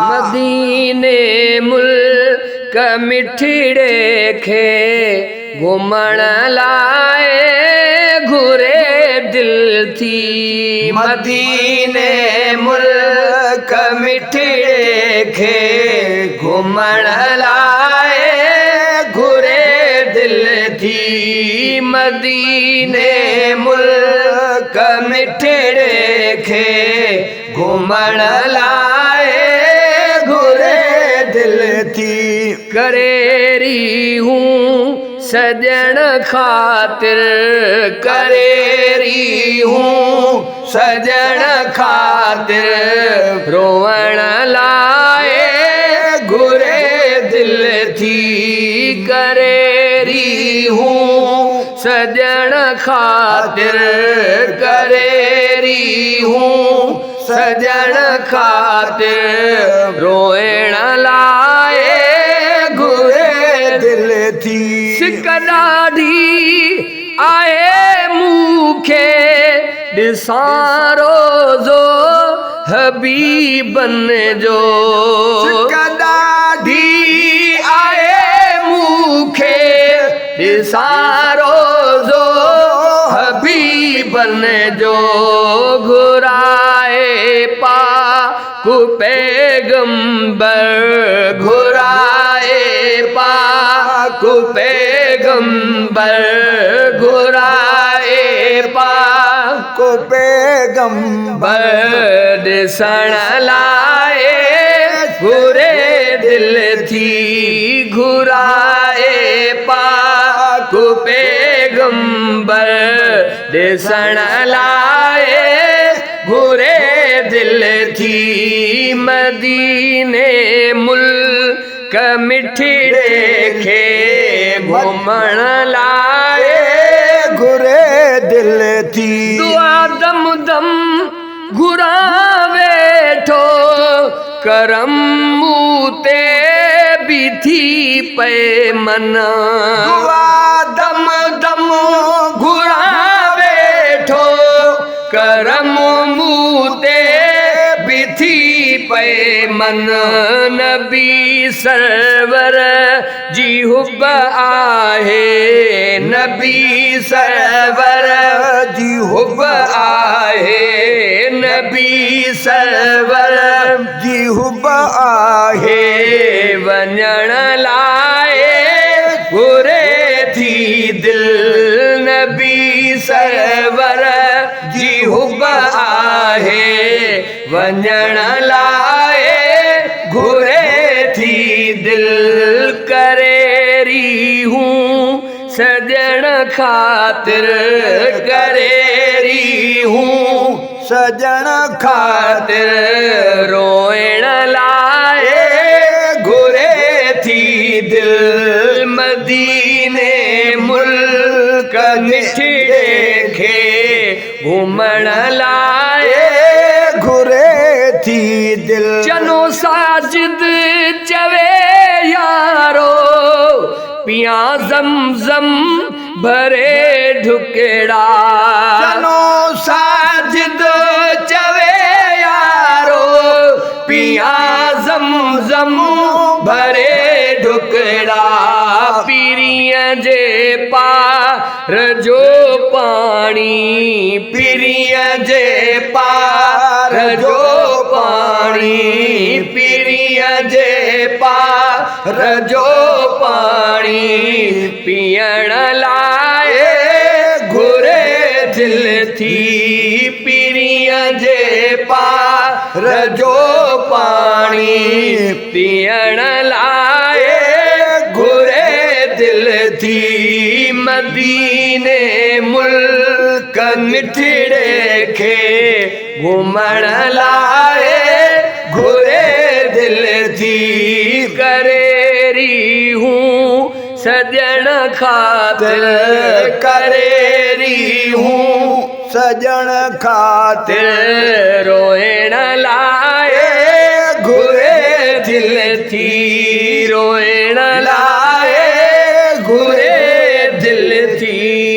मदीने मुल्क मिठड़े खे घुमण लाए घुरे दिल थी। मदीने मुल्क मिठड़े खे घुमण लाए घुरे दिल थी। मदीने मुल्क मिठड़े खे घुमण लाए घुरे दिल थी। करेरी हूँ सजन खातिर, करेरी हूँ सजन खातिर, रोवण लाए घुरे दिल थी। करेरी हूँ सजन खातिर, करेरी हूँ सजन खातिर, रोवण लाए घुरे दिल थी। सिक ॾाढी आहे मूंखे ॾिसां रोज़ो हबीबन जो। सिक ॾाढी आहे मूंखे ॾिसां रोज़ो हबीबन जो। घुराए पाक पैगंबर, घुराए पाक पैगंबर, घुराए पाक पैगंबर, ॾिसण लाए घुरे दिल थी। घुराए पाक पैगंबर, ॾिसण लाए घुरे दिल थी। मदीने मुल्क मिठड़े खे घुमण लाए घुरे दिल थी। दुआ दम दम घुरां वेठो करम मूं ते बीठी पए मन। दुआ दम दम घुरां वेठो करम मूं ते बीठी पए मन। नबी सरवर जी हुब आहे, नबी सरवर जी हुब आहे, नबी सरवर जी हुब आहे। वञण लाए घुरे थी दिल, नबी सरवर जी हुब आहे। वञण लाए घुरे थी दिल। करेरी हूँ सजन खातिर, करेरी हूँ सजन खातिर, रोइण लाए घुरे थी दिल। मदीने मुल्क मिठड़े खे घुमण लाए घुरे थी दिल। चनो साजिद चवे यारो पिया ज़मज़म भरे ढुकड़ा। चनो साजिद चवे यारो पिया ज़मज़म भरे ढुकड़ा। पीरीअ जे पार जो पाणी, पीरीअ जे पार जो पाणी, पीरीअ जे पार जो पाणी, पीअण लाए घुरे दिल थी। पीरीअ जे पार जो पाणी, पीअण लाए घुरे दिल थी। मदीने मुल्क मिठड़े खे घुमण लाए घुरे दिल थी। करेरी हूँ सजन खातिर, करेरी हूँ सजन खातिर, रोइण लाए घुरे दिल थी। रोइण लाए घुरे दिल थी